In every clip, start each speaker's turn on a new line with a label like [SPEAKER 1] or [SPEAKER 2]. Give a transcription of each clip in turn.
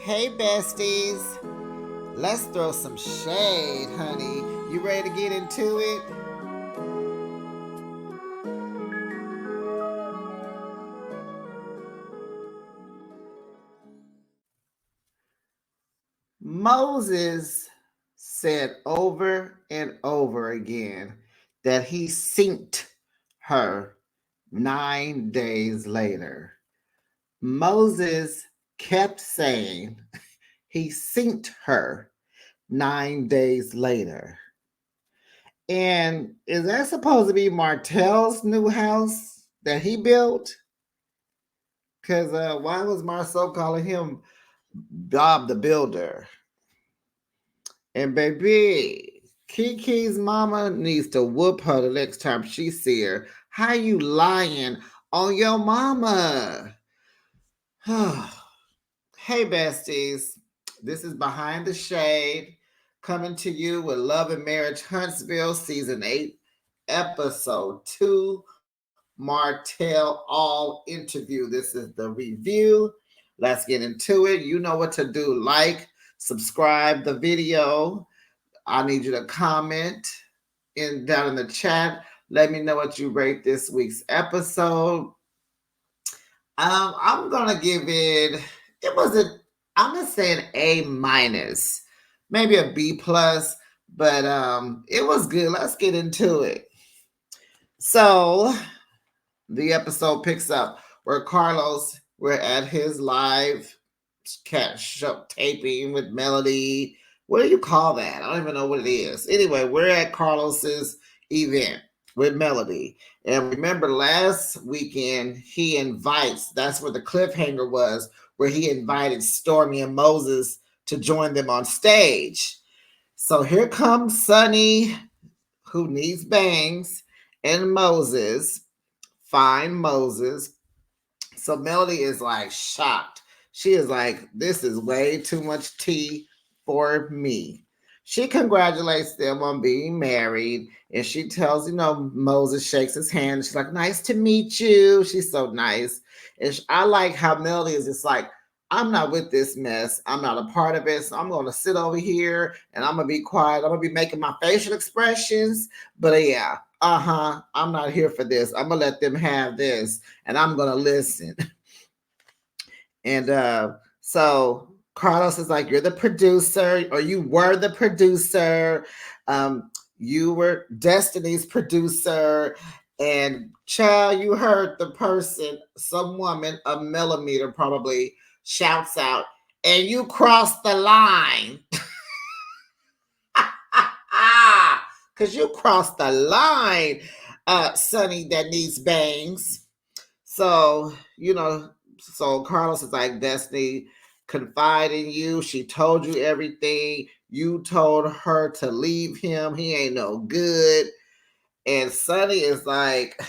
[SPEAKER 1] Hey, besties. Let's throw some shade, honey. You ready to get into it? Moses said over and over again that he synced her 9 days later. Moses kept saying he synced her 9 days later. And is that supposed to be Martell's new house that he built? Because why was Marcel calling him Bob the Builder? And baby, Kiki's mama needs to whoop her the next time she see her. How you lying on your mama? Hey, besties. This is Behind the Shade, coming to you with Love and Marriage Huntsville, Season 8, Episode 2, Martell All Interview. This is the review. Let's get into it. You know what to do. Like, subscribe the video. I need you to comment down in the chat. Let me know what you rate this week's episode. I'm gonna give it. It wasn't. I'm gonna say an A minus, maybe a B plus, but it was good. Let's get into it. So the episode picks up where we're at his live cat show taping with Melody. What do you call that? I don't even know what it is. Anyway, we're at Carlos's event with Melody. And remember last weekend, that's where the cliffhanger was, where he invited Stormy and Moses to join them on stage. So here comes Sonny, who needs bangs, and Moses, fine Moses. So Melody is like shocked. She is like, this is way too much tea for me. She congratulates them on being married, and she tells, Moses shakes his hand. She's like, nice to meet you. She's so nice. And I like how Melody is just like, I'm not with this mess. I'm not a part of it. So I'm going to sit over here and I'm going to be quiet. I'm going to be making my facial expressions. But yeah, I'm not here for this. I'm going to let them have this and I'm going to listen. And so Carlos is like, you're the producer, or you were the producer. You were Destiny's producer. And child, you heard the person, some woman, a millimeter probably, shouts out, and you crossed the line. Because you crossed the line, Sonny that needs bangs. So, so Carlos is like, Destiny confide in you. She told you everything. You told her to leave him. He ain't no good. And Sonny is like,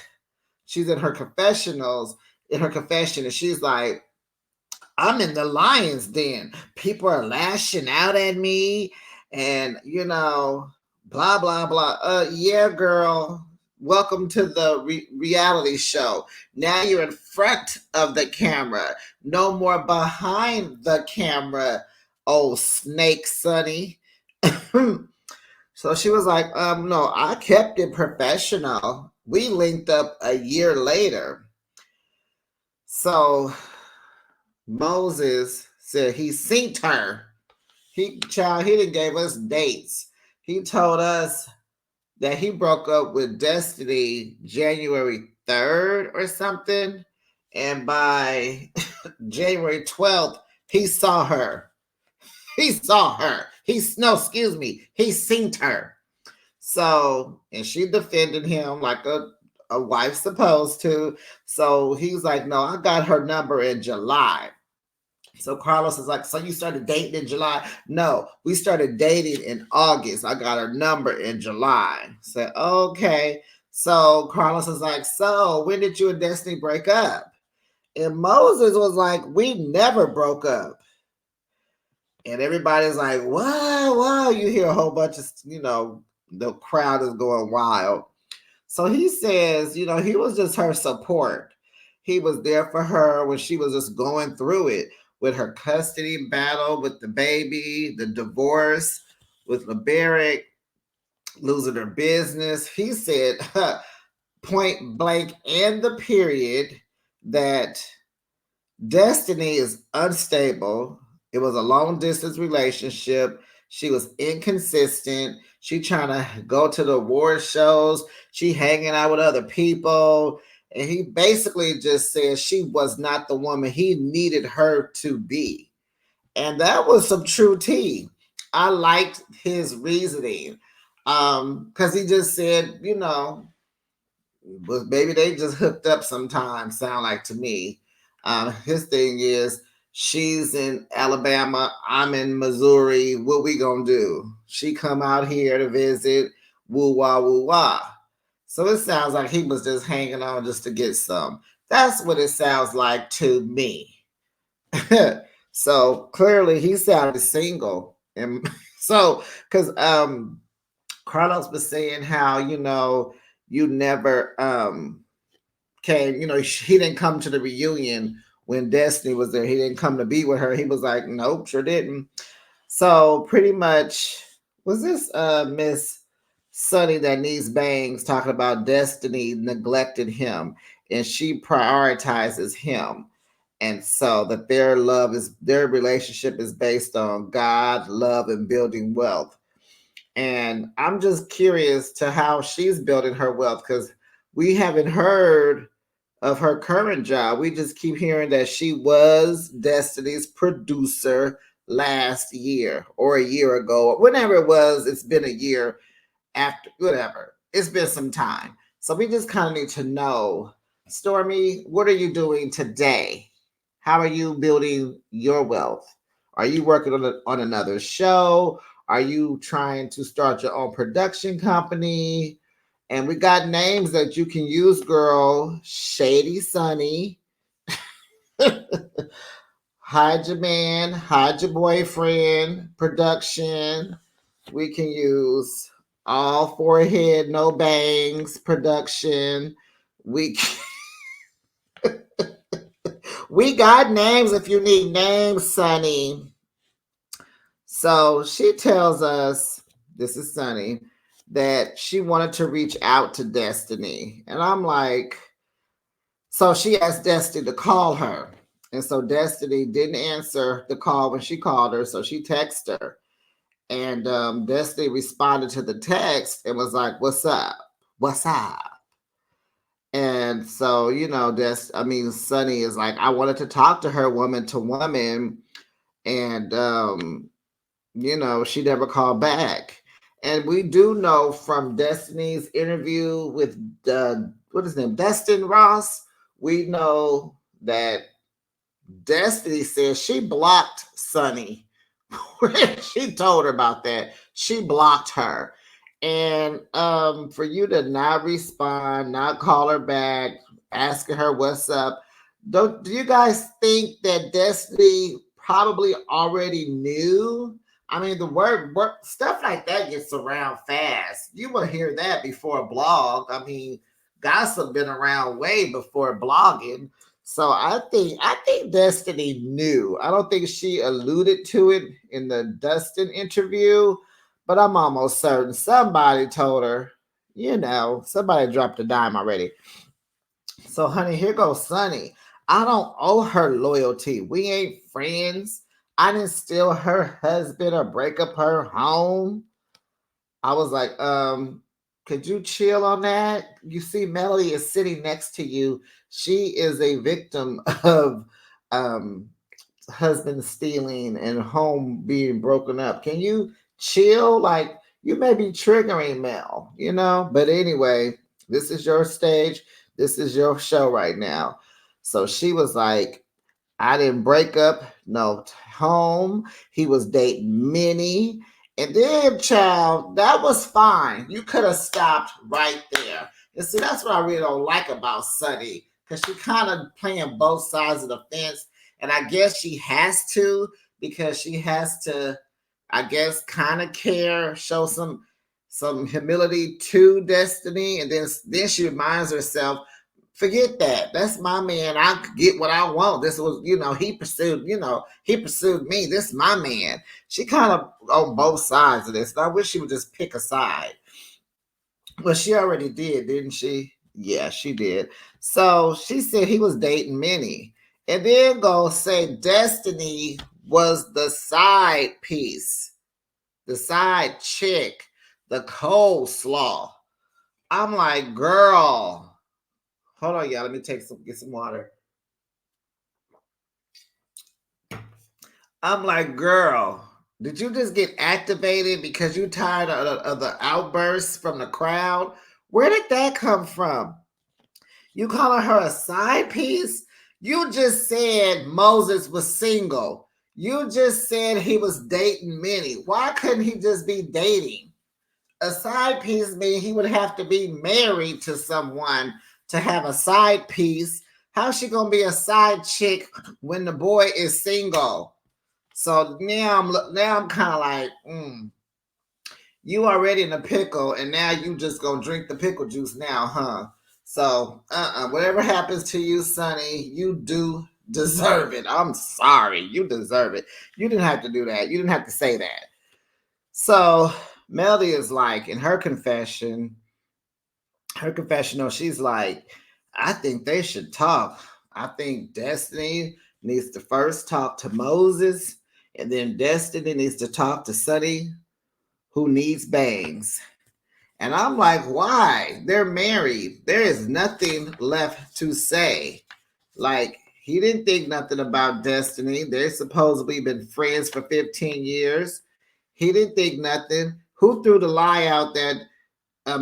[SPEAKER 1] she's in her confession, and she's like, I'm in the lion's den. People are lashing out at me, and blah blah blah. Yeah, girl. Welcome to the reality show. Now you're in front of the camera. No more behind the camera. Oh, snake, Sonny. So she was like, no, I kept it professional. We linked up a year later. So Moses said he synced her. He didn't give us dates. He told us that he broke up with Destiny January 3rd or something. And by January 12th, he saw her. He synced her. So, and she defended him like a wife's supposed to. So he's like, no, I got her number in July. So Carlos is like, so you started dating in July? No, we started dating in August. I got her number in July. Said, okay. So Carlos is like, so when did you and Destiny break up? And Moses was like, we never broke up. And everybody's like, wow. You hear a whole bunch of, the crowd is going wild. So he says, he was just her support. He was there for her when she was just going through it. with her custody battle with the baby, the divorce with LeBaric, losing her business. He said point blank and the period that Destiny is unstable. It was a long distance relationship. She was inconsistent. She trying to go to the award shows. She hanging out with other people. And he basically just said she was not the woman he needed her to be. And that was some true tea. I liked his reasoning. Because he just said, but maybe they just hooked up sometimes, sound like to me. His thing is, she's in Alabama, I'm in Missouri. What we gonna do? She come out here to visit, woo wah woo wah. So it sounds like he was just hanging on just to get some. That's what it sounds like to me. So clearly he sounded single. And so because Carlos was saying how, you never came, he didn't come to the reunion when Destiny was there. He didn't come to be with her. He was like, nope, sure didn't. So pretty much, was this Miss Sunny that needs bangs talking about Destiny neglected him and she prioritizes him. And so that their relationship is based on God, love, and building wealth. And I'm just curious to how she's building her wealth because we haven't heard of her current job. We just keep hearing that she was Destiny's producer last year or a year ago, or whenever it was. It's been a year after, whatever. It's been some time. So we just kind of need to know, Stormy, what are you doing today? How are you building your wealth? Are you working on another show? Are you trying to start your own production company? And we got names that you can use, girl. Shady Sunny. Hide your man, hide your boyfriend, production. We can use all forehead, no bangs, production. We we got names if you need names, Sunny. So she tells us, this is Sunny, that she wanted to reach out to Destiny. And I'm like, so she asked Destiny to call her. And so Destiny didn't answer the call when she called her. So she texted her. And Destiny responded to the text and was like, what's up? What's up? And so, Sunny is like, I wanted to talk to her woman to woman. And, she never called back. And we do know from Destiny's interview with, what is his name? Dustin Ross. We know that Destiny says she blocked Sunny. She told her about that. She blocked her. And for you to not respond, not call her back, asking her what's up, do you guys think that Destiny probably already knew? I mean, the word stuff like that gets around fast. You will hear that before a blog. I mean, gossip been around way before blogging. So I think Destiny knew. I don't think she alluded to it in the Dustin interview, but I'm almost certain somebody told her, somebody dropped a dime already. So honey, here goes Sunny. I don't owe her loyalty. We ain't friends. I didn't steal her husband or break up her home. I was like, could you chill on that? You see, Melody is sitting next to you. She is a victim of husband stealing and home being broken up. Can you chill? Like, you may be triggering Mel, But anyway, this is your stage. This is your show right now. So she was like, I didn't break up no home. He was dating Minnie. And then, child, that was fine. You could have stopped right there. And see, that's what I really don't like about Sunny, because she kind of playing both sides of the fence. And I guess she has to, because she has to, I guess, kind of care, show some humility to Destiny. And then she reminds herself, Forget that. That's my man. I could get what I want. This was, he pursued me. This is my man. She kind of on both sides of this. I wish she would just pick a side. Well, she already did, didn't she? Yeah, she did. So she said he was dating Minnie. And then go say Destiny was the side piece, the side chick, the coleslaw. I'm like, girl, hold on, y'all. Let me get some water. I'm like, girl, did you just get activated because you tired of the outbursts from the crowd? Where did that come from? You calling her a side piece? You just said Moses was single. You just said he was dating Minnie. Why couldn't he just be dating? A side piece means he would have to be married to someone to have a side piece. How's she gonna be a side chick when the boy is single? So now I'm kind of like, you already in a pickle, and now you just gonna drink the pickle juice now, huh? So, whatever happens to you, Sonny, you do deserve it. I'm sorry, you deserve it. You didn't have to do that. You didn't have to say that. So, Melody is like, in her confessional, she's like, I think they should talk. I think Destiny needs to first talk to Moses, and then Destiny needs to talk to Sonny, who needs bangs. And I'm like, why? They're married. There is nothing left to say. Like, he didn't think nothing about Destiny. They're supposedly been friends for 15 years. He didn't think nothing. Who threw the lie out that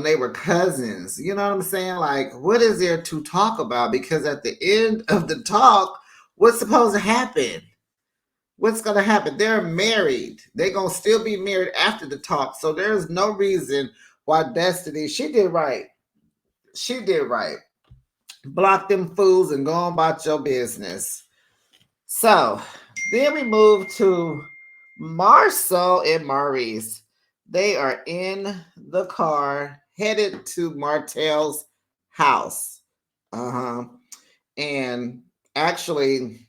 [SPEAKER 1] they were cousins? You know what I'm saying? Like, what is there to talk about? Because at the end of the talk, what's supposed to happen? What's going to happen? They're married. They're going to still be married after the talk. So there's no reason why Destiny, she did right. She did right. Block them fools and go on about your business. So then we move to Marcel and Maurice. They are in the car headed to Martel's house. And actually,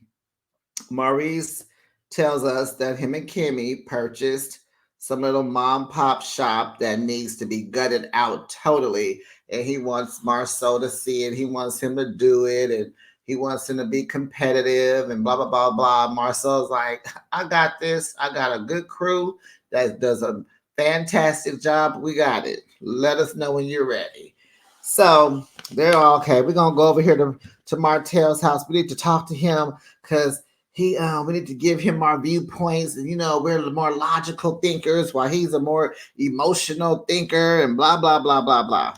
[SPEAKER 1] Maurice tells us that him and Kimmy purchased some little mom pop shop that needs to be gutted out totally. And he wants Marceau to see it. He wants him to do it. And he wants him to be competitive and blah, blah, blah, blah. Marcel's like, I got this. I got a good crew that does a fantastic job. We got it. Let us know when you're ready. So they're all okay. We're going to go over here to Martel's house. We need to talk to him because we need to give him our viewpoints, and we're the more logical thinkers while he's a more emotional thinker, and blah blah blah blah blah.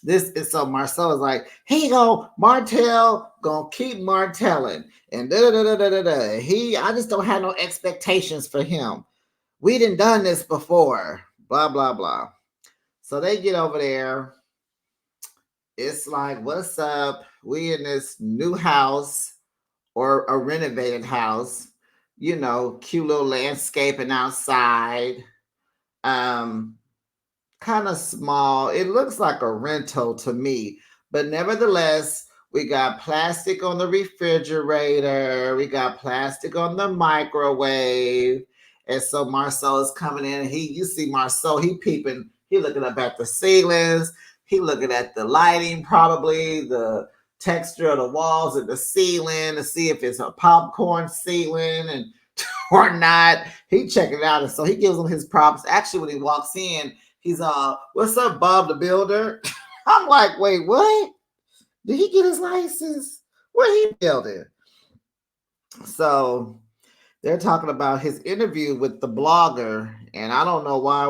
[SPEAKER 1] This is so Marcel is like, here you go, Martel gonna keep martelling, and da da da da da da. I just don't have no expectations for him. We done done this before, blah blah blah. So they get over there. It's like, what's up? We in this new house. Or a renovated house, cute little landscaping outside, kind of small. It looks like a rental to me, but nevertheless, we got plastic on the refrigerator. We got plastic on the microwave. And so Marcel is coming in. You see Marcel, he peeping. He looking up at the ceilings. He looking at the lighting, probably the texture of the walls and the ceiling to see if it's a popcorn ceiling and or not. He checking it out, and so he gives him his props. Actually, when he walks in, he's what's up, Bob the Builder? I'm like, wait, what? Did he get his license? What he building? So they're talking about his interview with the blogger, and I don't know why.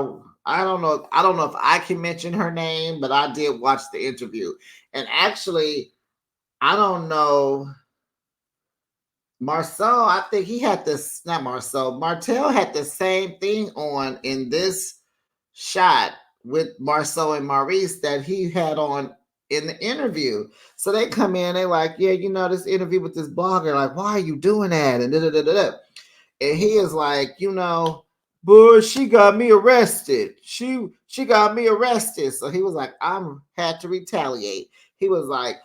[SPEAKER 1] I don't know if I can mention her name, but I did watch the interview, and actually, I don't know. Marcel, I think he had this, not Marcel, Martel had the same thing on in this shot with Marcel and Maurice that he had on in the interview. So they come in, they like, yeah, this interview with this blogger, like, why are you doing that? And da-da-da-da-da. And he is like, boy, she got me arrested. She got me arrested. So he was like, had to retaliate. He was like,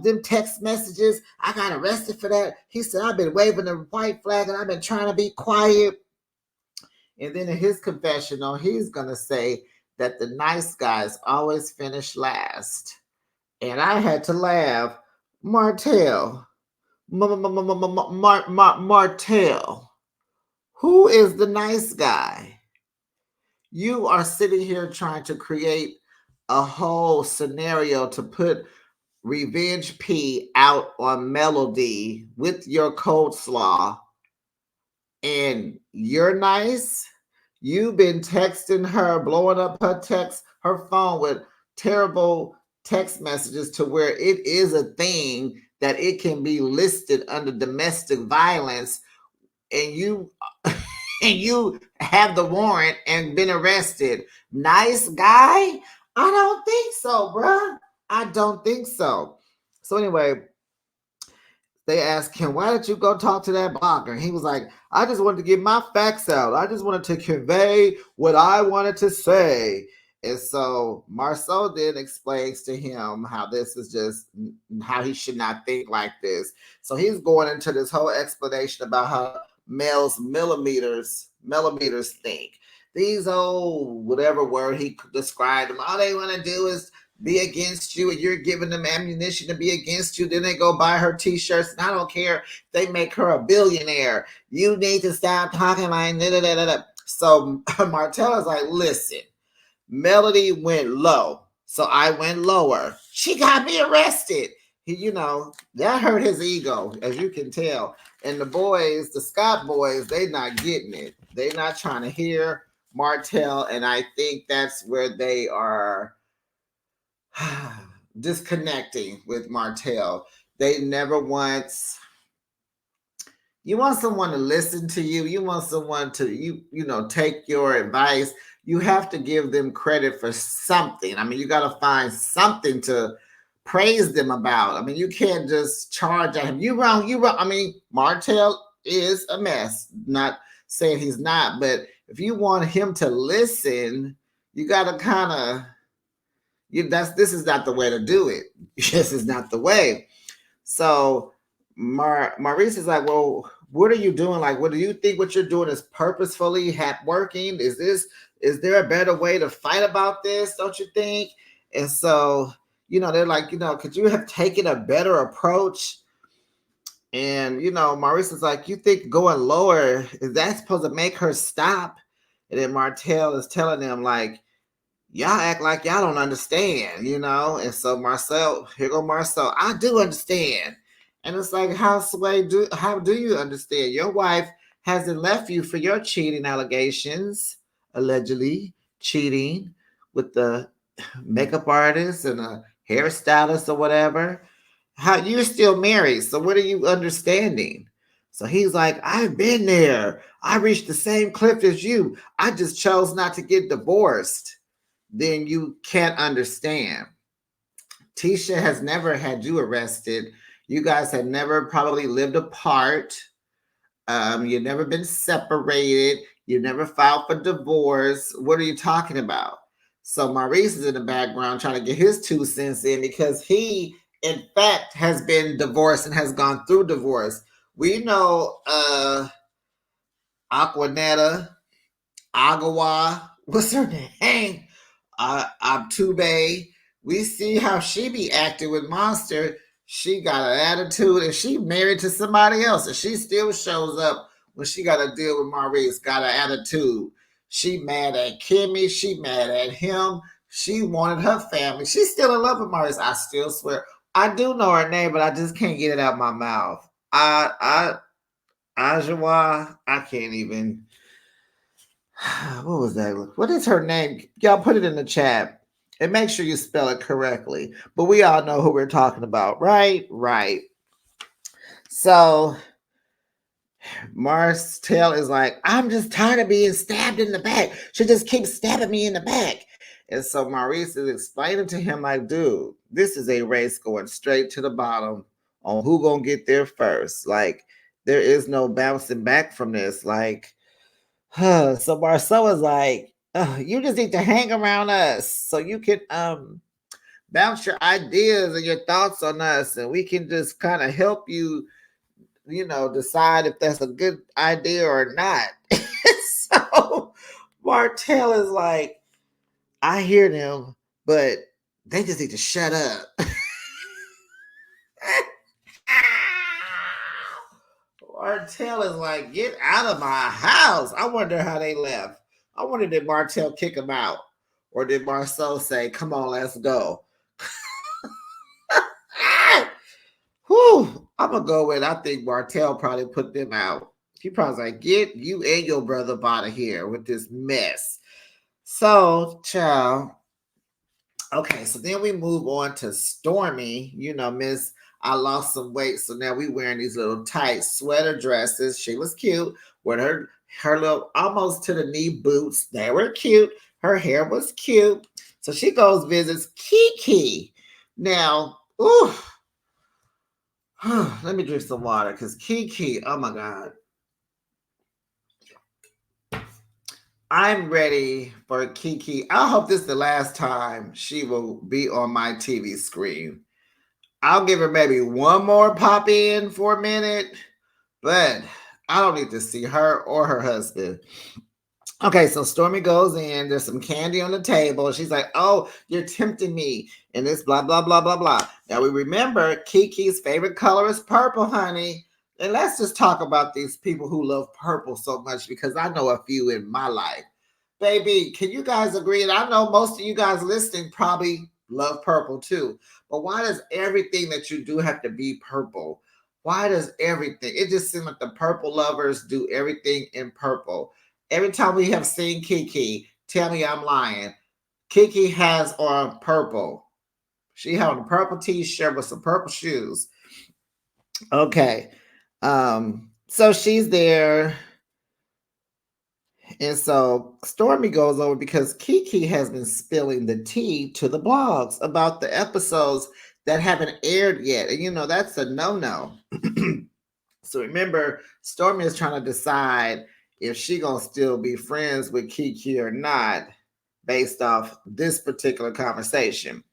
[SPEAKER 1] them text messages, I got arrested for that. He said, I've been waving the white flag and I've been trying to be quiet. And then in his confessional, he's going to say that the nice guys always finish last. And I had to laugh. Martell, Martell, who is the nice guy? You are sitting here trying to create a whole scenario to put Revenge P out on Melody with your coleslaw, and you're nice. You've been texting her, blowing up her phone with terrible text messages to where it is a thing that it can be listed under domestic violence, and you and you have the warrant and been arrested. Nice guy? I don't think so, bruh. I don't think so. So anyway, they asked him, why did you go talk to that blogger? And he was like, I just wanted to get my facts out. I just wanted to convey what I wanted to say. And so Marceau then explains to him how this is just how he should not think like this. So he's going into this whole explanation about how males millimeters think. These old whatever word he described them, all they want to do is be against you, and you're giving them ammunition to be against you. Then they go buy her t-shirts, and I don't care if they make her a billionaire. You need to stop talking like da. So Martell is like, listen, Melody went low, so I went lower. She got me arrested. That hurt his ego, as you can tell. And the boys, the Scott boys, they not getting it. They not trying to hear Martell, and I think that's where they are disconnecting with Martell. They never once. You want someone to listen to you. You want someone to take your advice. You have to give them credit for something. I mean, you got to find something to praise them about. I mean, you can't just charge at him. You wrong. I mean, Martell is a mess. Not saying he's not, but if you want him to listen, you got to kind of. This is not the way to do it. This is not the way. So Maurice is like, well, what are you doing? Like, what do you think what you're doing is purposefully working? Is there a better way to fight about this? Don't you think? And so, they're like, could you have taken a better approach? And, Maurice is like, you think going lower, is that supposed to make her stop? And then Martell is telling them like, y'all act like y'all don't understand, And so Marcel, here go Marcel, I do understand. And it's like, how do you understand? Your wife hasn't left you for your cheating allegations, allegedly cheating with the makeup artist and a hairstylist or whatever. You're still married, so what are you understanding? So he's like, I've been there. I reached the same cliff as you. I just chose not to get divorced. Then you can't understand. Tisha has never had you arrested. You guys have never probably lived apart. You've never been separated. You've never filed for divorce. What are you talking about? So Maurice is in the background trying to get his 2 cents in because he, in fact, has been divorced and has gone through divorce. We know Aquanetta, Agawa, what's her name? Abtube. We see how she be acting with Monster. She got an attitude and she married to somebody else, and she still shows up when she got to deal with Maurice. Got an attitude. She mad at Kimmy. She mad at him. She wanted her family. She's still in love with Maurice. I still swear. I do know her name, but I just can't get it out my mouth. Ajawa. I can't even. What was that? What is her name? Y'all put it in the chat and make sure you spell it correctly. But we all know who we're talking about, right? Right. So Martell is like, I'm just tired of being stabbed in the back. She just keeps stabbing me in the back. And so Maurice is explaining to him like, dude, this is a race going straight to the bottom on who gonna get there first. Like, there is no bouncing back from this. Like, so Marceau is like, you just need to hang around us so you can bounce your ideas and your thoughts on us, and we can just kind of help you, decide if that's a good idea or not. So Martell is like, I hear them, but they just need to shut up. Martell is like, get out of my house. I wonder how they left. I wonder, did Martell kick him out? Or did Marceau say, come on, let's go? Whew, I'm going to go with, I think Martell probably put them out. He probably like, get you and your brother out of here with this mess. So, child. Okay, so then we move on to Stormy. Miss, I lost some weight, so now we wearing these little tight sweater dresses. She was cute with her little almost to the knee boots. They were cute. Her hair was cute. So she goes visits Kiki. Now, ooh, let me drink some water because Kiki, oh my God. I'm ready for Kiki. I hope this is the last time she will be on my TV screen. I'll give her maybe one more pop in for a minute, but I don't need to see her or her husband. Okay, so Stormy goes in. There's some candy on the table. She's like, oh, you're tempting me. And it's blah, blah, blah, blah, blah. Now we remember Kiki's favorite color is purple, honey. And let's just talk about these people who love purple so much because I know a few in my life. Baby, can you guys agree? And I know most of you guys listening probably love purple too. But why does everything that you do have to be purple? Why does everything? It just seems like the purple lovers do everything in purple. Every time we have seen Kiki, tell me I'm lying. Kiki has on purple. She had on a purple t-shirt with some purple shoes. Okay. So she's there. And so Stormy goes over because Kiki has been spilling the tea to the blogs about the episodes that haven't aired yet. And that's a no-no. So remember, Stormy is trying to decide if she gonna still be friends with Kiki or not based off this particular conversation.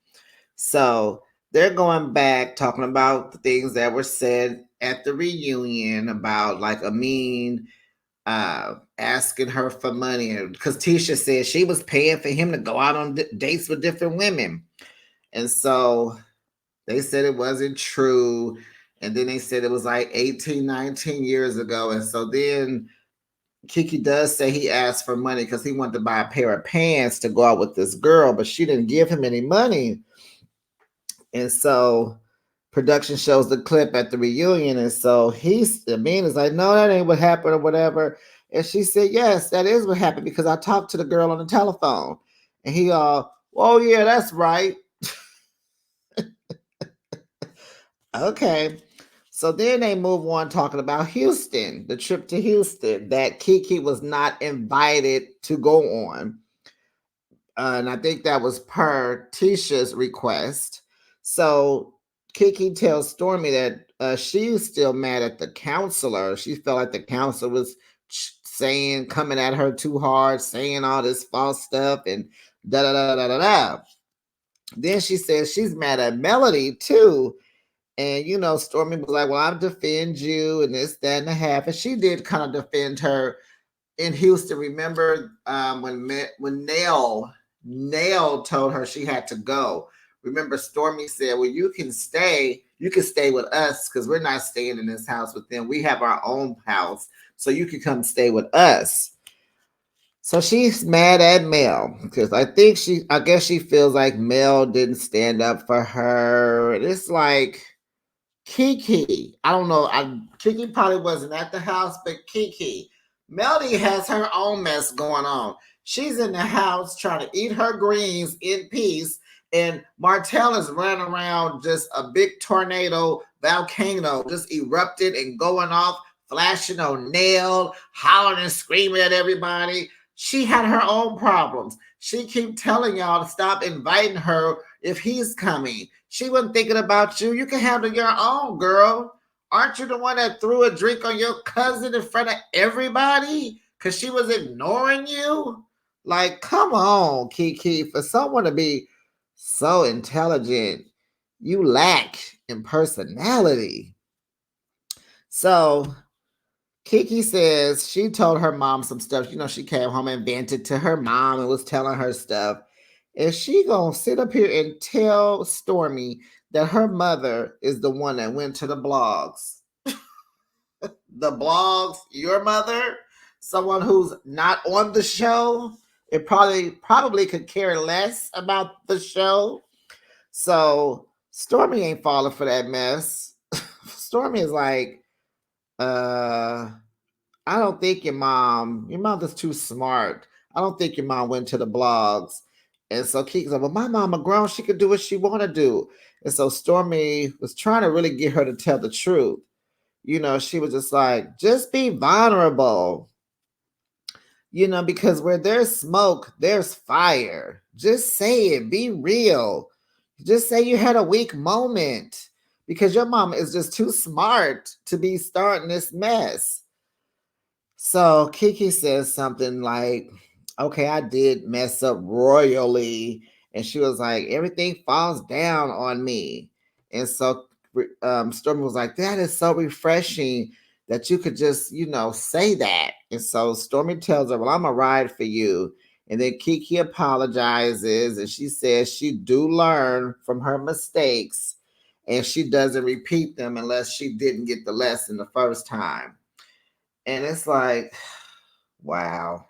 [SPEAKER 1] So they're going back talking about the things that were said at the reunion about like Amin asking her for money because Tisha said she was paying for him to go out on dates with different women. And so they said it wasn't true. And then they said it was like 18, 19 years ago. And so then Kiki does say he asked for money because he wanted to buy a pair of pants to go out with this girl, but she didn't give him any money. And so production shows the clip at the reunion. And so Amin is like, no, that ain't what happened or whatever. And she said, yes, that is what happened because I talked to the girl on the telephone. And he oh yeah, that's right. Okay. So then they move on talking about Houston, the trip to Houston that Kiki was not invited to go on. And I think that was per Tisha's request. So Kiki tells Stormy that she's still mad at the counselor. She felt like the counselor was coming at her too hard, saying all this false stuff and da da da da da da. Then she says she's mad at Melody too. And, Stormy was like, well, I'll defend you and this, that, and a half. And she did kind of defend her in Houston. Remember when Nell told her she had to go. Remember, Stormy said, well, you can stay with us because we're not staying in this house with them. We have our own house. So you can come stay with us. So she's mad at Mel because I guess she feels like Mel didn't stand up for her. It's like, Kiki, I don't know. Kiki probably wasn't at the house, but Kiki, Melody has her own mess going on. She's in the house trying to eat her greens in peace, and Martell is running around just a big tornado, volcano, just erupted and going off, flashing on Nell, hollering and screaming at everybody. She had her own problems. She keep telling y'all to stop inviting her if he's coming. She wasn't thinking about you. You can handle your own, girl. Aren't you the one that threw a drink on your cousin in front of everybody because she was ignoring you? Like, come on, Kiki. For someone to be So intelligent. You lack in personality. So Kiki says she told her mom some stuff. She came home and vented to her mom and was telling her stuff. And she gonna sit up here and tell Stormy that her mother is the one that went to the blogs. The blogs, your mother, someone who's not on the show, it probably could care less about the show. So Stormy ain't falling for that mess. Stormy is like, I don't think your mom is too smart. I don't think your mom went to the blogs. And so Kiki's like, well, my mama grown, she could do what she want to do. And so Stormy was trying to really get her to tell the truth. She was just like, just be vulnerable. Because where there's smoke, there's fire. Just say it. Be real. Just say you had a weak moment because your mom is just too smart to be starting this mess. So Kiki says something like, okay, I did mess up royally. And she was like, everything falls down on me. And so Stormy was like, that is so refreshing that you could just, say that. And so Stormy tells her, well, I'm going to ride for you. And then Kiki apologizes and she says she do learn from her mistakes and she doesn't repeat them unless she didn't get the lesson the first time. And it's like, wow.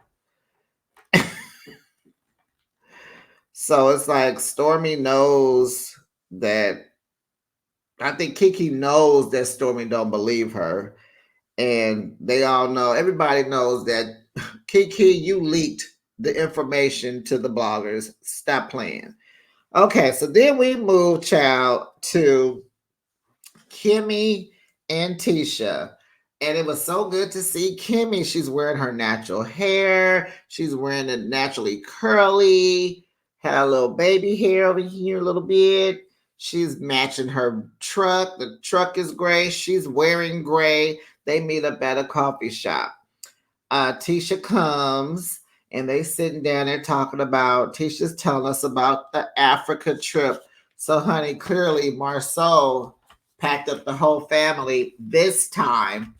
[SPEAKER 1] So it's like Stormy knows that, I think Kiki knows that Stormy don't believe her. And they all know, everybody knows that Kiki, you leaked the information to the bloggers. Stop playing. Okay, so then we move, child, to Kimmy and Tisha. And it was so good to see Kimmy. She's wearing her natural hair. She's wearing it naturally curly. Had a little baby hair over here a little bit. She's matching her truck. The truck is gray. She's wearing gray. They meet up at a coffee shop. Tisha comes and they sitting down there talking about, Tisha's telling us about the Africa trip. So, honey, clearly Marceau packed up the whole family this time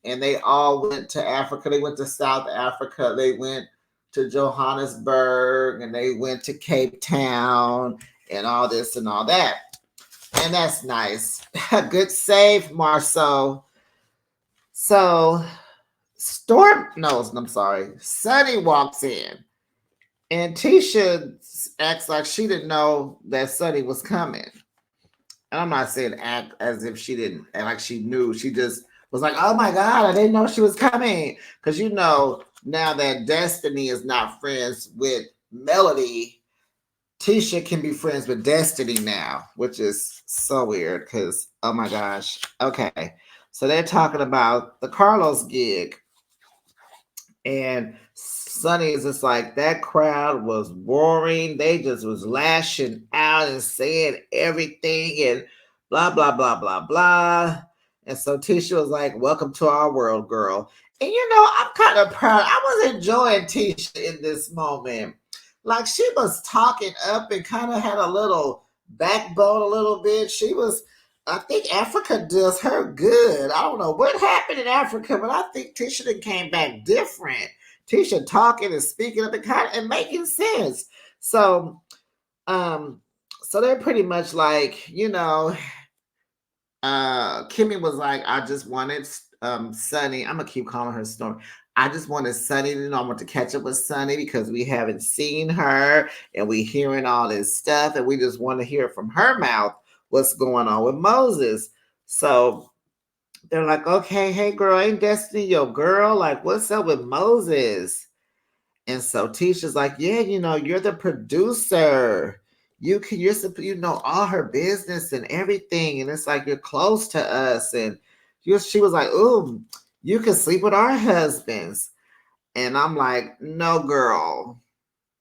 [SPEAKER 1] and they all went to Africa. They went to South Africa. They went to Johannesburg and they went to Cape Town and all this and all that. And that's nice. Good save, Marceau. So Sunny walks in and Tisha acts like she didn't know that Sunny was coming. And I'm not saying act as if she didn't act like she knew. She just was like, oh my God, I didn't know she was coming. Because now that Destiny is not friends with Melody, Tisha can be friends with Destiny now, which is so weird because, oh my gosh. Okay. So they're talking about the Carlos gig. And Sunny is just like, that crowd was roaring. They just was lashing out and saying everything and blah, blah, blah, blah, blah. And so Tisha was like, welcome to our world, girl. And I'm kind of proud. I was enjoying Tisha in this moment. Like she was talking up and kind of had a little backbone a little bit. I think Africa does her good. I don't know what happened in Africa, but I think Tisha came back different. Tisha talking and speaking up and making sense. So, so they're pretty much like, Kimmy was like, I just wanted Sunny. I'm gonna keep calling her Storm. I just wanted Sunny to know. I want to catch up with Sunny because we haven't seen her and we hearing all this stuff, and we just want to hear from her mouth what's going on with Moses. So they're like, okay, hey girl, ain't Destiny your girl? Like, what's up with Moses? And so Tisha's like, yeah, you're the producer. You know all her business and everything, and it's like you're close to us. And she was like, ooh, you can sleep with our husbands. And I'm like, no, girl.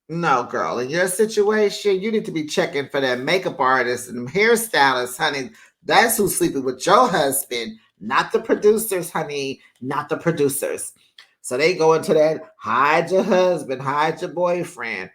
[SPEAKER 1] In your situation, you need to be checking for that makeup artist and hairstylist, honey. That's who's sleeping with your husband, not the producers, honey, not the producers. So they go into that, hide your husband, hide your boyfriend.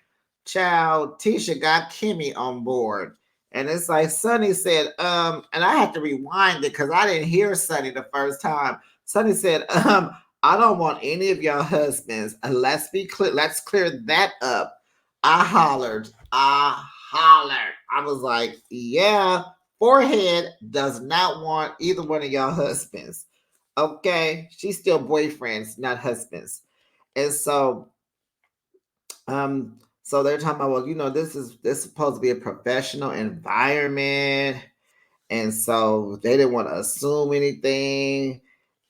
[SPEAKER 1] child, Tisha got Kimmy on board. And it's like Sonny said, and I had to rewind it because I didn't hear Sonny the first time. Sonny said, I don't want any of your husbands. Let's be clear, let's clear that up. I hollered. I hollered. I was like, yeah, forehead does not want either one of y'all husbands. Okay. She's still boyfriends, not husbands. And so they're talking about, well, this is supposed to be a professional environment. And so they didn't want to assume anything.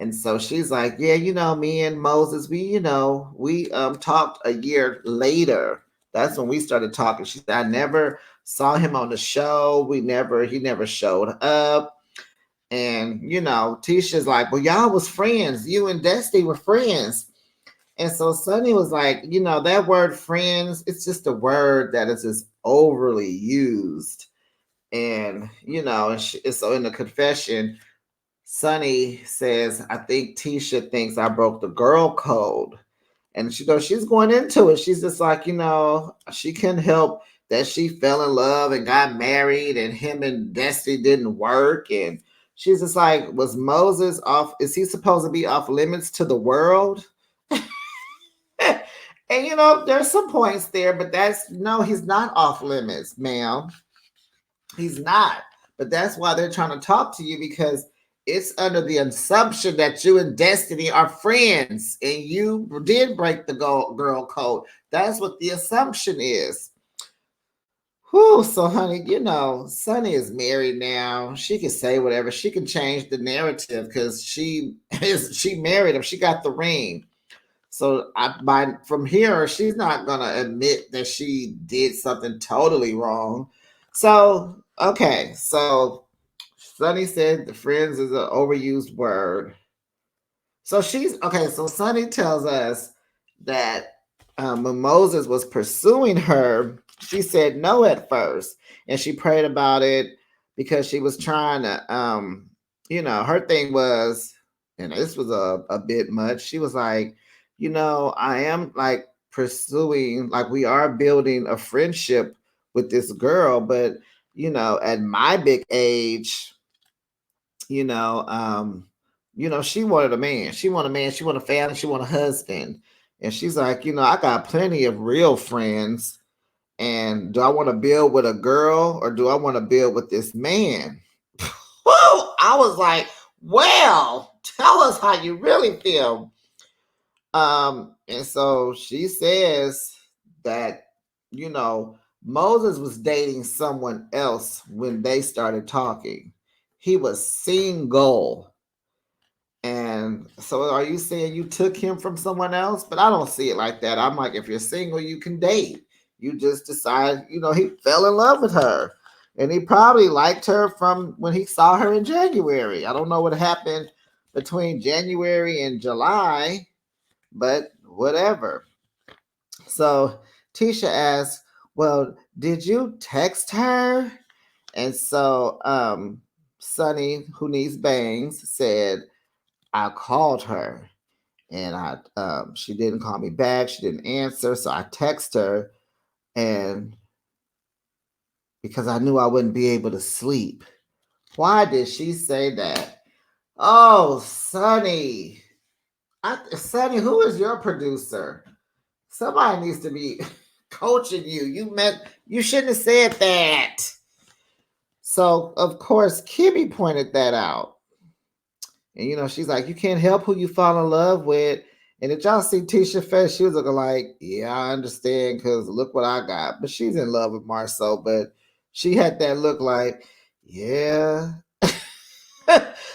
[SPEAKER 1] And so she's like, yeah, me and Moses, we talked a year later. That's when we started talking. She said, I never saw him on the show. He never showed up. And, Tisha's like, well, y'all was friends. You and Dusty were friends. And so Sonny was like, that word friends, it's just a word that is just overly used. And, so in the confession, Sonny says, I think Tisha thinks I broke the girl code. And she's going into it. She's just like, she couldn't help that she fell in love and got married and him and Destiny didn't work. And she's just like, was Moses off? Is he supposed to be off limits to the world? And there's some points there, but no, he's not off limits, ma'am. He's not. But that's why they're trying to talk to you, because it's under the assumption that you and Destiny are friends and you did break the girl code. That's what the assumption is. Whew, so honey, Sonny is married now. She can say whatever. She can change the narrative because she married him. She got the ring. So from here, she's not gonna admit that she did something totally wrong. So okay, so Sonny said the friends is an overused word. So she's okay. So Sonny tells us that when Moses was pursuing her, she said no at first, and she prayed about it because she was trying to, her thing was, and this was a bit much. She was like, I am like pursuing, like we are building a friendship with this girl, but at my big age, you know, um, she wanted a man. She wanted a man. She wanted a family. She wanted a husband. And she's like, I got plenty of real friends. And do I want to build with a girl or do I want to build with this man? Whoa! I was like, well, tell us how you really feel. And so she says that, Moses was dating someone else when they started talking. He was single. And so are you saying you took him from someone else? But I don't see it like that. I'm like, if you're single, you can date. You just decide, he fell in love with her. And he probably liked her from when he saw her in January. I don't know what happened between January and July, but whatever. So Tisha asked, well, did you text her? And so Sonny, who needs bangs, said, I called her and she didn't call me back. She didn't answer. So I texted her, and because I knew I wouldn't be able to sleep. Why did she say that? Oh, Sonny. Sonny, who is your producer? Somebody needs to be coaching you. You shouldn't have said that. So of course, Kimmy pointed that out. And she's like, you can't help who you fall in love with. And did y'all see Tisha's face? She was looking like, yeah, I understand, because look what I got. But she's in love with Marcel. But she had that look like, yeah.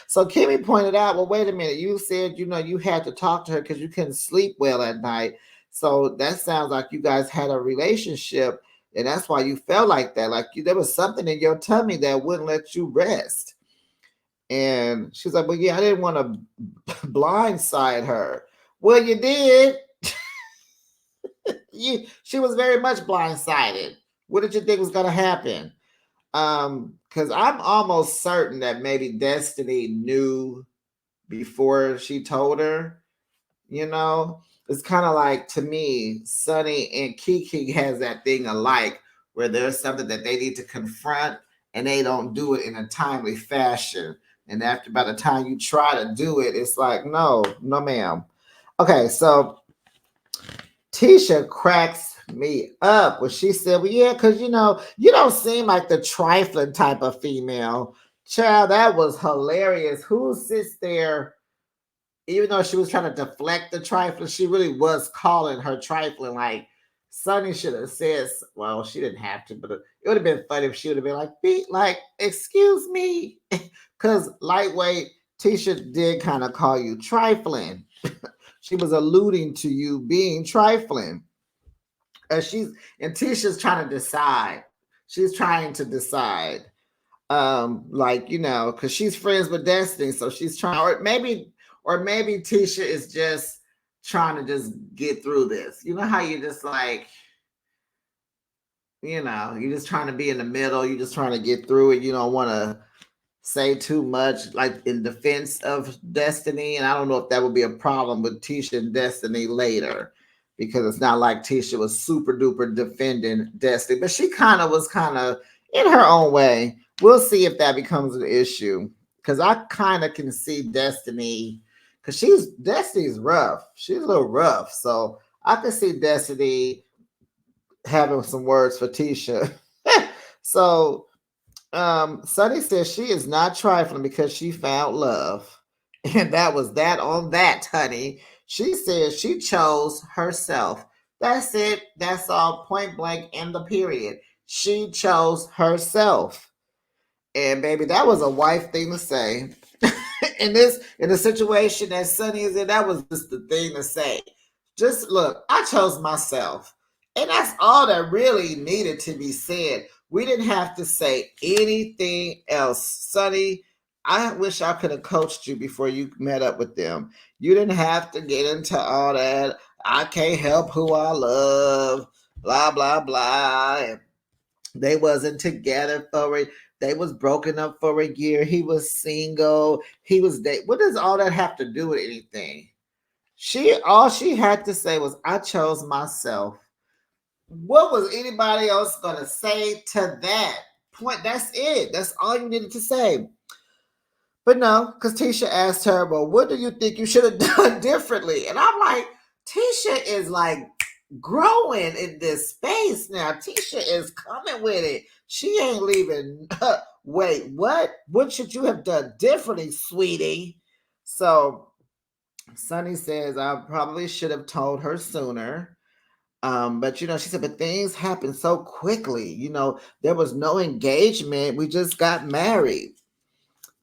[SPEAKER 1] So Kimmy pointed out, well, wait a minute. You said, you had to talk to her because you couldn't sleep well at night. So that sounds like you guys had a relationship. And that's why you felt like that. Like there was something in your tummy that wouldn't let you rest. And she's like, well, yeah, I didn't want to blindside her. Well, you did. She was very much blindsided. What did you think was going to happen? Because I'm almost certain that maybe Destiny knew before she told her, It's kind of like, to me, Sunny and Kiki has that thing alike, where there's something that they need to confront and they don't do it in a timely fashion. And after, by the time you try to do it, it's like, no, no, ma'am. Okay, so Tisha cracks me up when she said, well, yeah, because you don't seem like the trifling type of female. Child, that was hilarious. Who sits there, even though she was trying to deflect the trifling, she really was calling her trifling. Like, Sonny should have said, well, she didn't have to, but it would have been funny if she would have been like, be like, excuse me. Because lightweight, Tisha did kind of call you trifling. She was alluding to you being trifling. And Tisha's trying to decide. She's trying to decide. Like, because she's friends with Destiny, so she's trying, or maybe Tisha is just trying to just get through this. You know how you just like, you're just trying to be in the middle, you're just trying to get through it. You don't want to say too much, like in defense of Destiny. And I don't know if that would be a problem with Tisha and Destiny later, because it's not like Tisha was super duper defending Destiny, but she was kind of in her own way. We'll see if that becomes an issue, because I kind of can see Destiny, because Destiny's rough. She's a little rough, so I can see Destiny having some words for Tisha. So Sunny says she is not trifling because she found love. And that was that on that, honey. She says she chose herself. That's it. That's all, point blank, in the period. She chose herself. And baby, that was a wife thing to say. In the situation that Sunny is in, that was just the thing to say. Just look, I chose myself. And that's all that really needed to be said. We didn't have to say anything else. Sunny, I wish I could have coached you before you met up with them. You didn't have to get into all that. I can't help who I love, blah, blah, blah. And they wasn't together for it. They was broken up for a year. He was single. He was date. What does all that have to do with anything? All she had to say was, I chose myself. What was anybody else gonna say to that point? That's it. That's all you needed to say. But no, because Tisha asked her, well, what do you think you should have done differently? And I'm like, Tisha is like growing in this space now. Tisha is coming with it. She ain't leaving. Wait, what? What should you have done differently, sweetie? So Sunny says, I probably should have told her sooner. But she said, but things happened so quickly. There was no engagement. We just got married.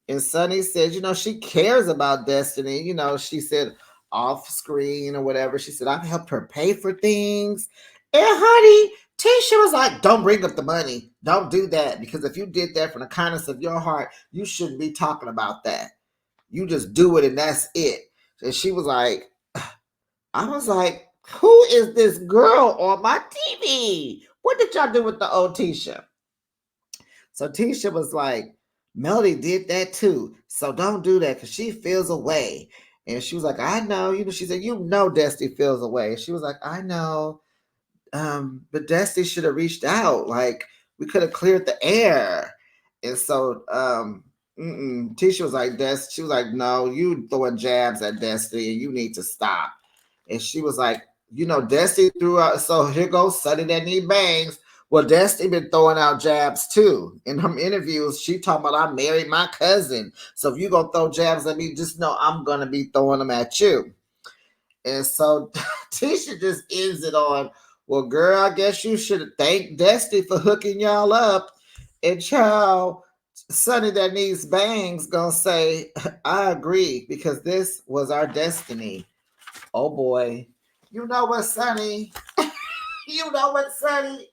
[SPEAKER 1] And Sunny said, she cares about Destiny. She said off screen or whatever. She said, I've helped her pay for things. And honey, Tisha was like, don't bring up the money. Don't do that. Because if you did that from the kindness of your heart, you shouldn't be talking about that. You just do it and that's it. And she was like, I was like, who is this girl on my TV? What did y'all do with the old Tisha? So Tisha was like, Melody did that too. So don't do that because she feels away. And she was like, I know. She said, Destiny feels away. She was like, I know. But Destiny should have reached out. Like, we could have cleared the air. And so Tisha was like, she was like, no, you throwing jabs at Destiny and you need to stop. And she was like, Destiny threw out. So here goes Sunny that need bangs. Well, Destiny been throwing out jabs too. In her interviews, she talking about, I married my cousin. So if you gonna throw jabs at me, just know I'm gonna be throwing them at you. And so Tisha just ends it on, well, girl, I guess you should thank Destiny for hooking y'all up. And child, Sunny that needs bangs gonna say, I agree, because this was our destiny. Oh boy. You know what, Sunny? You know what, Sunny?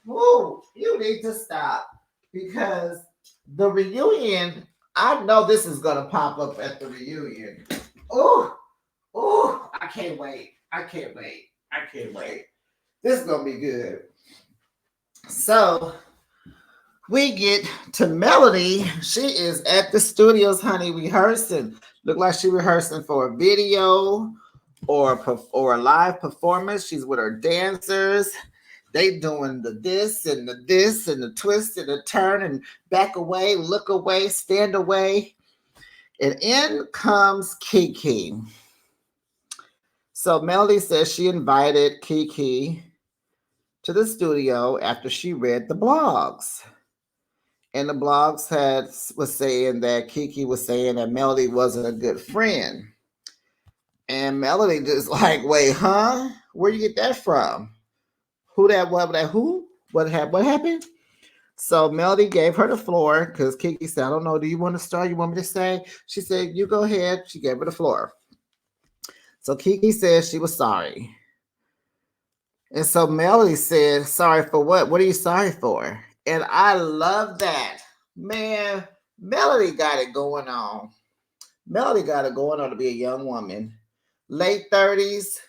[SPEAKER 1] Woo, you need to stop, because the reunion, I know this is going to pop up at the reunion. Oh, I can't wait. I can't wait. This is going to be good. So we get to Melody. She is at the studios, honey, rehearsing. Look like she rehearsing for a video or a live performance. She's with her dancers. They doing the this and the twist and the turn and back away, look away, stand away. And in comes Kiki. So Melody says she invited Kiki to the studio after she read the blogs. And the blogs was saying that Kiki was saying that Melody wasn't a good friend. And Melody just like, wait, huh? Where you get that from? Who that? What that? Who? What happened? What happened? So Melody gave her the floor because Kiki said, I don't know. Do you want to start? You want me to say? She said, you go ahead. She gave her the floor. So Kiki said she was sorry. And so Melody said, sorry for what? What are you sorry for? And I love that. Man, Melody got it going on. Melody got it going on to be a young woman. Late 30s,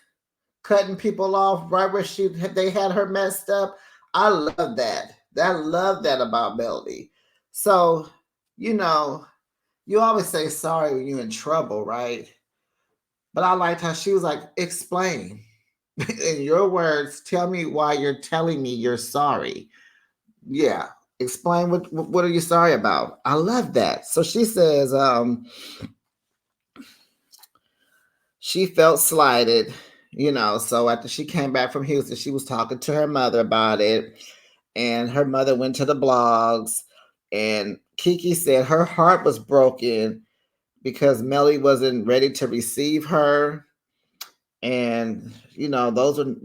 [SPEAKER 1] cutting people off right where they had her messed up. I love that. I love that about Melody. So, you know, you always say sorry when you're in trouble, right? But I liked how she was like, explain. In your words, tell me why you're telling me you're sorry. Yeah. Explain what are you sorry about? I love that. So she says, she felt slighted, so after she came back from Houston, she was talking to her mother about it. And her mother went to the blogs, and Kiki said her heart was broken because Melly wasn't ready to receive her. And, those were,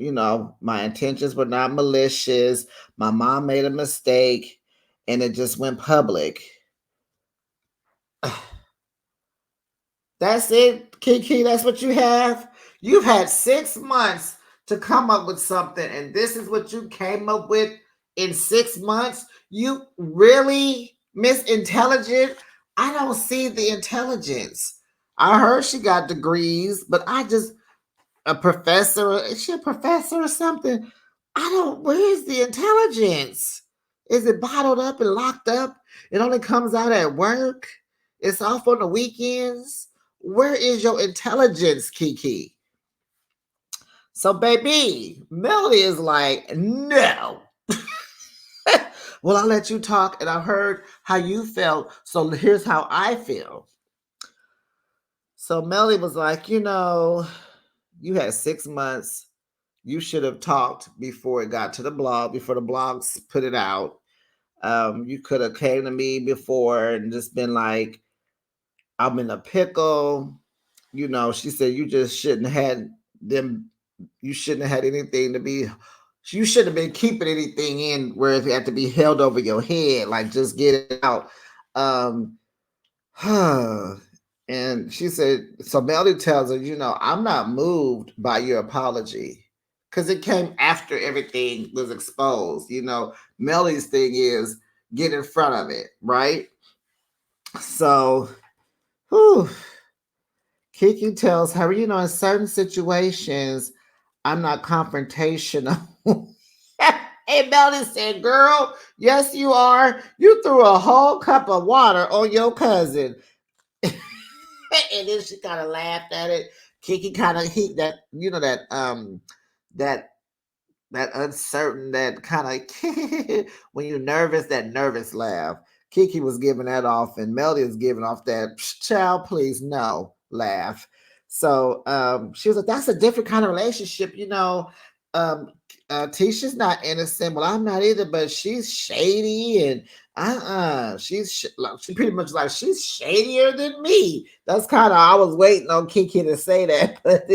[SPEAKER 1] my intentions were not malicious. My mom made a mistake and it just went public. That's it, Kiki. That's what you have. You've had 6 months to come up with something, and this is what you came up with in 6 months. You really, Miss Intelligent? I don't see the intelligence. I heard she got degrees, but a professor. Is she a professor or something? Where's the intelligence? Is it bottled up and locked up? It only comes out at work. It's off on the weekends. Where is your intelligence, Kiki? So, baby, Melody is like, no. Well, I'll let you talk, and I heard how you felt. So here's how I feel. So Melody was like, you had 6 months. You should have talked before it got to the blog, before the blogs put it out. You could have came to me before and just been like, I'm in a pickle. She said you just shouldn't have had them. You shouldn't have had anything to be. You shouldn't have been keeping anything in where it had to be held over your head. Like, just get it out. And she said, so Melody tells her, I'm not moved by your apology because it came after everything was exposed. Melody's thing is get in front of it, right? So, Kiki tells her, in certain situations, I'm not confrontational. Hey, Melody said, girl, yes, you are. You threw a whole cup of water on your cousin. And then she kind of laughed at it. Kiki kind of that uncertain, that kind of when you're nervous, that nervous laugh. Kiki was giving that off, and Melody was giving off that child, please no laugh. So she was like, that's a different kind of relationship, Tisha's not innocent. Well, I'm not either, but she's shady, and she pretty much like, she's shadier than me. That's kind of, I was waiting on Kiki to say that, but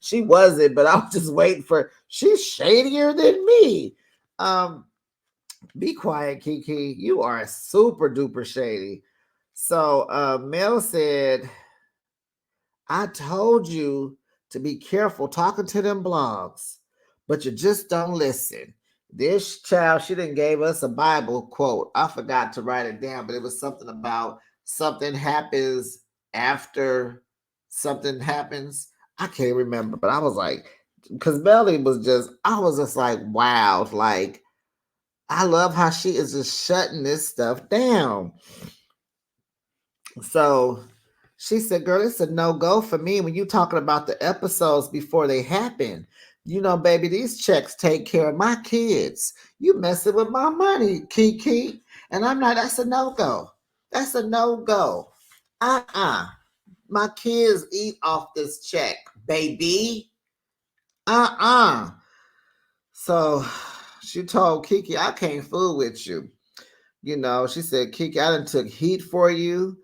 [SPEAKER 1] she wasn't. But I was just waiting for, she's shadier than me. Be quiet, Kiki. You are super duper shady. So Mel said, I told you to be careful talking to them blogs, but you just don't listen. This child, she didn't gave us a Bible quote. I forgot to write it down, but it was something about something happens after something happens. I can't remember, but I was like, because Melody I was just like, wow, like, I love how she is just shutting this stuff down. So She said, girl, it's a no-go for me when you talking about the episodes before they happen. You know, baby, these checks take care of my kids. You messing with my money, Kiki. And I'm not, that's a no-go. That's a no-go. Uh-uh. My kids eat off this check, baby. Uh-uh. So she told Kiki, I can't fool with you. You know, she said, Kiki, I done took heat for you.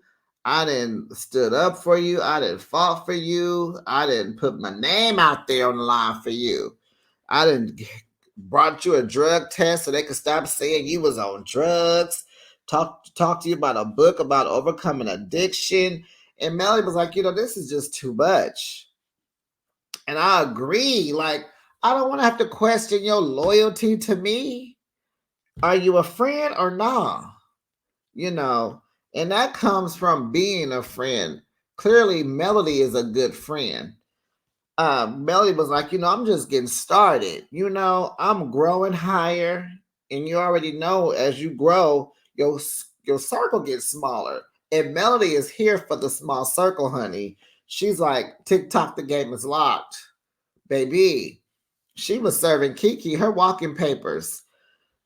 [SPEAKER 1] I done stood up for you. I done fought for you. I done put my name out there on the line for you. I done brought you a drug test so they could stop saying you was on drugs. Talk to you about a book about overcoming addiction. And Melly was like, you know, this is just too much. And I agree. Like, I don't want to have to question your loyalty to me. Are you a friend or not? You know, and that comes from being a friend. Clearly, Melody is a good friend. Melody was like, you know, I'm just getting started. You know, I'm growing higher, and you already know as you grow, your circle gets smaller. And Melody is here for the small circle, honey. She's like, TikTok, the game is locked, baby. She was serving Kiki her walking papers.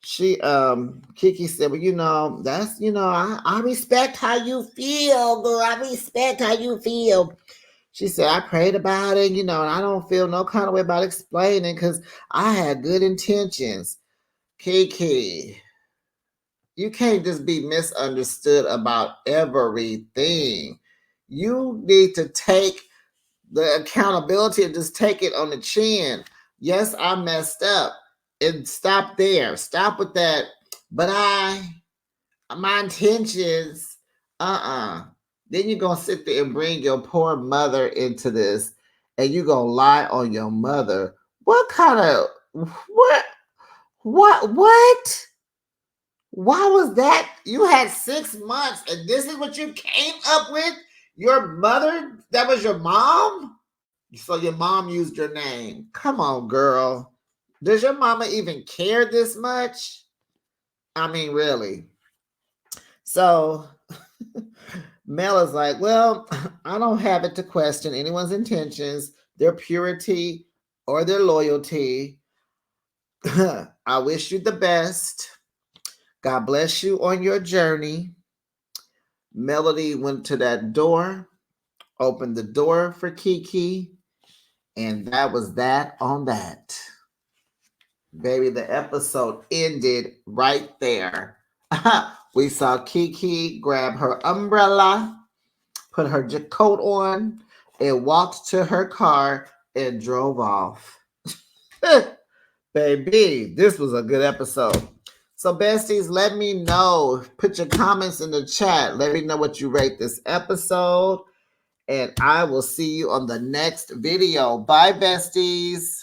[SPEAKER 1] She Kiki said, well, you know, that's, you know, I respect how you feel, girl. I respect how you feel. She said, I prayed about it, you know, and I don't feel no kind of way about explaining because I had good intentions. Kiki, you can't just be misunderstood about everything. You need to take the accountability and just take it on the chin. Yes, I messed up. And stop there. Stop with that. But my intentions, Then you're going to sit there and bring your poor mother into this and you're going to lie on your mother. What kind of, what? Why was that? You had 6 months and this is what you came up with? Your mother? That was your mom? So your mom used your name. Come on, girl. Does your mama even care this much? I mean, really. So Mel is like, well, I don't have it to question anyone's intentions, their purity, or their loyalty. I wish you the best. God bless you on your journey. Melody went to that door, opened the door for Kiki, and that was that on that. Baby, the episode ended right there. We saw Kiki grab her umbrella, put her coat on, and walked to her car and drove off. Baby, this was a good episode. So, besties, let me know. Put your comments in the chat. Let me know what you rate this episode. And I will see you on the next video. Bye, besties.